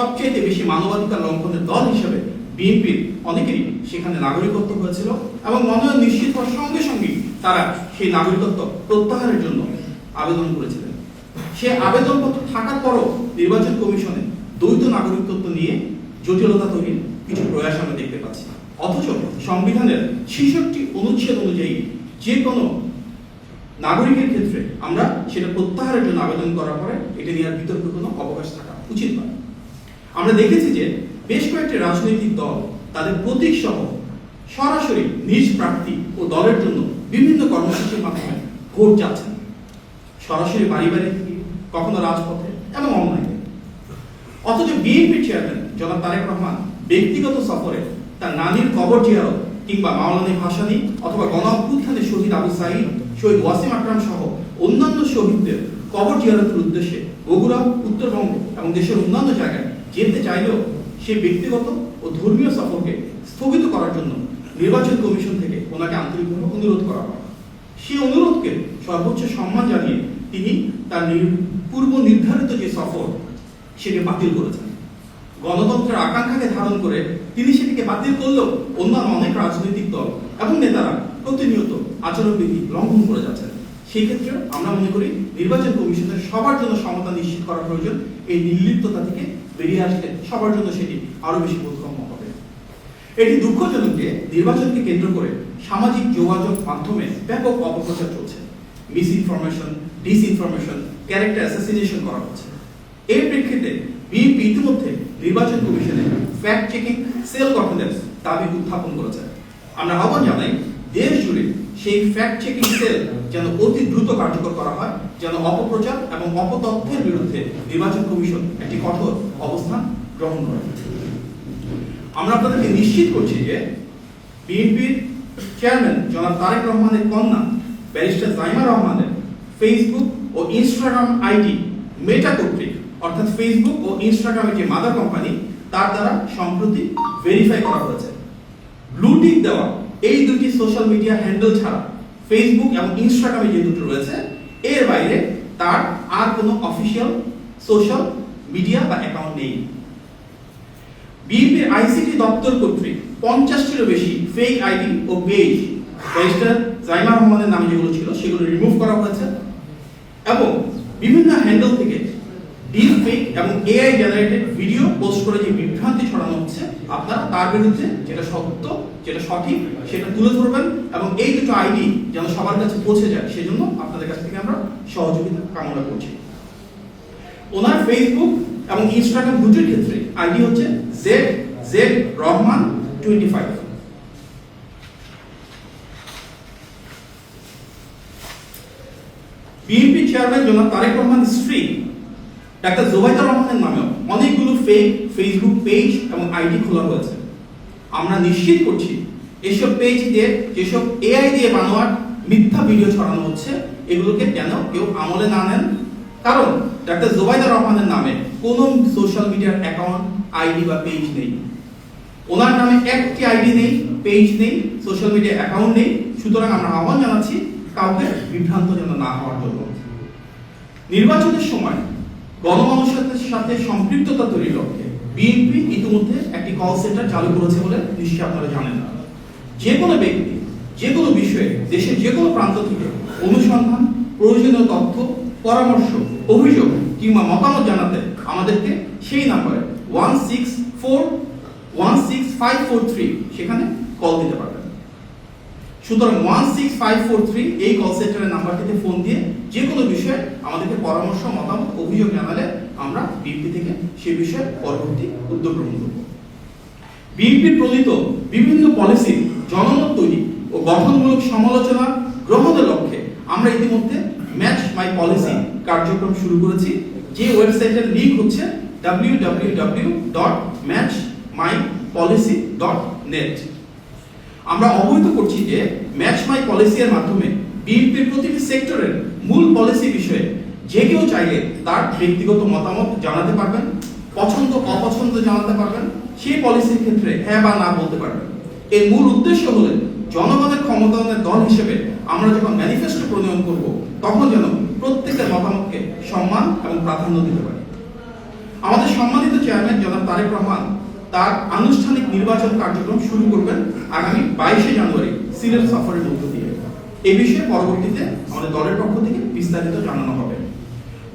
সবচেয়ে বেশি মানবাধিকার লঙ্ঘনের দল হিসেবে বিএনপির অনেকেরই সেখানে নাগরিকত্ব হয়েছিল এবং মনোনয়ন নিশ্চিত হওয়ার সঙ্গে সঙ্গে তারা সেই নাগরিকত্ব প্রত্যাহারের জন্য আবেদন করেছিলেন। সে আবেদনপত্র থাকার পরও নির্বাচন কমিশনে দ্বৈত নাগরিকত্ব নিয়ে জটিলতা তৈরির কিছু প্রয়াস আমরা দেখতে পাচ্ছি। অথচ সংবিধানের 66 অনুচ্ছেদ অনুযায়ী যে কোনো নাগরিকের ক্ষেত্রে আমরা সেটা প্রত্যাহারের জন্য আবেদন করার পরে এটা নিয়ে বিতর্ক কোনো অবকাশ থাকা উচিত নয়। আমরা দেখেছি যে বেশ কয়েকটি রাজনৈতিক দল তাদের প্রতীক সহ সরাসরি নিজ প্রার্থী ও দলের জন্য বিভিন্ন কর্মসূচির মাধ্যমে ভোট চাচ্ছেন, সরাসরি বাড়ি বাড়ি থেকে, কখনো রাজপথে এবং অনলাইনে। অথচ বিএনপির চেয়ারম্যান জনাব তারেক রহমান ব্যক্তিগত সফরে তার নানির কবর জিয়ারত কিংবা মাওলানা ভাসানী অথবা গণ অভ্যুত্থানের শহীদ আবু সাঈদ, শহীদ ওয়াসিম আকরাম সহ অন্যান্য শহীদদের কবর জিয়ারতের উদ্দেশ্যে বগুড়া, উত্তরবঙ্গ এবং দেশের অন্যান্য জায়গায় যেতে চাইলেও সে ব্যক্তিগত ও ধর্মীয় সফরকে স্থগিত করার জন্য নির্বাচন কমিশন থেকে ওনাকে আন্তরিকভাবে অনুরোধ করা হয়। সেই অনুরোধকে সর্বোচ্চ সম্মান জানিয়ে তিনি তার পূর্ব নির্ধারিত যে সফর সেটি বাতিল করেছেন। গণতন্ত্রের আকাঙ্ক্ষাকে ধারণ করে তিনি সেটিকে বাতিল করলেও অন্যান্য অনেক রাজনৈতিক দল এবং নেতারা প্রতিনিয়ত আচরণবিধি লঙ্ঘন করে যাচ্ছেন। সেই ক্ষেত্রে আমরা মনে করি নির্বাচন কমিশনের সবার জন্য সমতা নিশ্চিত করা প্রয়োজন। এই নির্লিপ্ততা থেকে বেরিয়ে আসলে সবার জন্য সেটি আরো বেশি বোধগম্য হবে। এটি দুঃখজনক যে নির্বাচনকে কেন্দ্র করে সামাজিক যোগাযোগ মাধ্যমে ব্যাপক অপপ্রচার চলছে, miss information, disinformation, character assassination করা হচ্ছে। এর প্রেক্ষিতে বিএনপি ইতিমধ্যে নির্বাচন কমিশনে ফ্যাক্ট চেকিং সেল গঠনের দাবি উত্থাপন করেছে। আমরা আহ্বান জানাই দেশ জুড়ে সেই ফ্যাক্ট চেকিং সেল যেন অতি দ্রুত কার্যকর করা হয়, যেন অপপ্রচার এবং অপতথ্যের বিরুদ্ধে নির্বাচন কমিশন একটি কঠোর অবস্থান গ্রহণ করে। আমরা আপনাদেরকে নিশ্চিত করছি যে বিএনপির চেয়ারম্যান জনাব তারেক রহমানের কন্যা ব্যারিস্টার জাইমা রহমানের ফেসবুক ও ইনস্টাগ্রাম আইডি মেটা কর্তৃক অর্থাৎ ফেসবুক ও ইনস্টাগ্রামের যে মাদার কোম্পানি তার দ্বারা সম্প্রতি ভেরিফাই করা হয়েছে। ব্লু টিক দেওয়া এই দুটি সোশ্যাল মিডিয়া হ্যান্ডেল ছাড়া ফেসবুক এবং ইনস্টাগ্রামে যে দুটো রয়েছে এর বাইরে তার আর কোনো অফিসিয়াল সোশ্যাল মিডিয়া বা অ্যাকাউন্ট নেই। বিএনপির আইসিটি দপ্তর কর্তৃক 50টিরও বেশি ফেক আইডি ও পেজ ব্যারিস্টার জাইমা রহমানের নামে যেগুলো ছিল সেগুলো রিমুভ করা হয়েছে এবং বিভিন্ন হ্যান্ডেল থেকে ডিপ ফেক এবং এআই জেনারেটেড ভিডিও পোস্ট করে যে বিভ্রান্তি ছড়ানো হচ্ছে আপনারা তার বিরুদ্ধে যেটা সত্য, যেটা সঠিক সেটা তুলে ধরবেন এবং এই দুটো আইডি যেন সবার কাছে পৌঁছে যায় সেজন্য আপনাদের কাছ থেকে আমরা সহযোগিতা কামনা করছি। ওনার ফেসবুক এবং ইনস্টাগ্রাম দুটোর ক্ষেত্রে আইডি হচ্ছে জেড রহমান 25। বিএনপি চেয়ারম্যান জনাব তারেক রহমানের স্ত্রী ডাক্তার জোবাইদা রহমানের নামেও অনেকগুলো ফেক ফেসবুক পেজ এবং আইডি খোলা হয়েছে। আমরা নিশ্চিত করছি এসব পেজ দিয়ে যেসব এআই দিয়ে বানোয়ার মিথ্যা ভিডিও ছড়ানো হচ্ছে এগুলোকে যেন কেউ আমলে না নেন, কারণ ডাক্তার জোবাইদা রহমানের নামে কোনো সোশ্যাল মিডিয়ার অ্যাকাউন্ট, আইডি বা পেজ নেই। ওনার নামে একটি আইডি নেই, পেজ নেই, সোশ্যাল মিডিয়া অ্যাকাউন্ট নেই। সুতরাং আমরা আহ্বান জানাচ্ছি কাউকে বিভ্রান্ত যেন না হওয়ার জন্য। নির্বাচনের সময় গণমানুষের সাথে সম্পৃক্ততা তৈরির লক্ষ্যে বিএনপি ইতিমধ্যে একটি কল সেন্টার চালু করেছে বলে নিশ্চয়ই আপনারা জানেন না। যে কোনো ব্যক্তি যে কোনো বিষয়ে দেশের যে কোনো প্রান্ত থেকে অনুসন্ধান, প্রয়োজনীয় তথ্য, পরামর্শ, অভিযোগ কিংবা মতামত জানাতে আমাদেরকে সেই নাম্বারে 164-16543 সেখানে কল দিতে পারবেন। সুতরাং 16543 এই কল সেন্টারের নাম্বারটিতে ফোন দিয়ে যে কোনো বিষয়ে আমাদেরকে পরামর্শ, মতামত, অভিযোগ জানালে আমরা বিএনপি থেকে সেই বিষয়ে পরবর্তী উদ্যোগ গ্রহণ করব। বিএনপি প্রণীত বিভিন্ন পলিসি জনমত তৈরি ও গঠনমূলক সমালোচনা গ্রহণের লক্ষ্যে আমরা ইতিমধ্যে ম্যাচ মাই পলিসি কার্যক্রম শুরু করেছি, যে ওয়েবসাইটের লিংক হচ্ছে www.matchmypolicy.net। আমরা অবহিত করছি যে ম্যাচ মাই পলিসি এর মাধ্যমে বিএনপির প্রতিটি সেক্টরের মূল পলিসি বিষয়ে যে কেউ চাইলে তার ব্যক্তিগত মতামত জানাতে পারবেন, পছন্দ অপছন্দ জানাতে পারবেন, সেই পলিসির ক্ষেত্রে হ্যাঁ বা না বলতে পারবেন। এর মূল উদ্দেশ্য হলো জনগণের ক্ষমতায়নের দল হিসেবে আমরা যখন ম্যানিফেস্টো প্রণয়ন করব তখন যেন প্রত্যেকের মতামতকে সম্মান এবং প্রাধান্য দিতে পারি। আমাদের সম্মানিত চেয়ারম্যান জনাব তারেক রহমান তার আনুষ্ঠানিক নির্বাচন কার্যক্রম শুরু করবেন আগামী 22শে জানুয়ারি সিলেট সফরের মধ্য দিয়ে। এই বিষয়ে পরবর্তীতে আমাদের দলের পক্ষ থেকে বিস্তারিত জানানো হবে।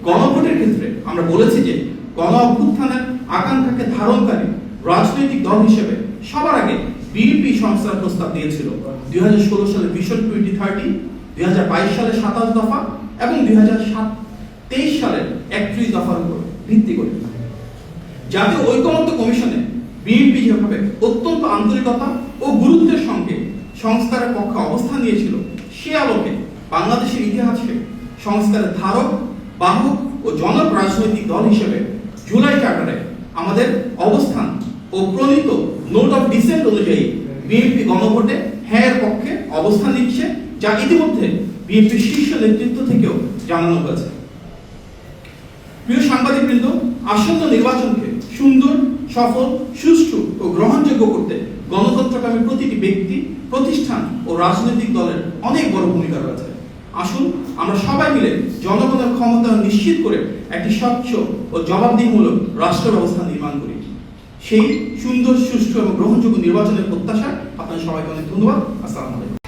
গণভোটের ক্ষেত্রে আমরা বলেছি যে গণ অভ্যুত্থানের আকাঙ্ক্ষাকে ধারণকারী রাজনৈতিক দল হিসেবে সবার আগে বিএনপি সংস্কার প্রস্তাব দিয়েছিল 2016 সালে ভিশন 2030, 2022 সালে 27 দফা এবং 2023 সালের 31 দফার উপর ভিত্তি করে। জাতীয় ঐকমত্য কমিশনে বিএনপি যেভাবে অত্যন্ত আন্তরিকতা ও গুরুত্বের সঙ্গে সংস্কারের পক্ষে অবস্থান নিয়েছিল, সে আলোকে বাংলাদেশের ইতিহাসে সংস্কারের ধারক, বাহক ও জনক রাজনৈতিক দল হিসেবে জুলাই চার্টারে আমাদের অবস্থান ও প্রণীত নোট অফ ডিসেন্ট অনুযায়ী বিএনপি গণভোটে হ্যাঁ এর পক্ষে অবস্থান নিচ্ছে, যা ইতিমধ্যে বিএনপির শীর্ষ নেতৃত্ব থেকেও জানানো হয়েছে। প্রিয় সাংবাদিকবৃন্দ, আসন্ন নির্বাচনকে সুন্দর, সফল, সুষ্ঠু ও গ্রহণযোগ্য করতে গণতন্ত্রকামী প্রতিটি ব্যক্তি, প্রতিষ্ঠান ও রাজনৈতিক দলের অনেক বড় ভূমিকা রয়েছে। আসুন আমরা সবাই মিলে জনগণের ক্ষমতা নিশ্চিত করে একটি স্বচ্ছ ও জবাবদিহিমূলক রাষ্ট্র ব্যবস্থা নির্মাণ করি। সেই সুন্দর, সুষ্ঠু এবং গ্রহণযোগ্য নির্বাচনের প্রত্যাশায় আপনাদের সবাইকে অনেক ধন্যবাদ। আসসালামু আলাইকুম।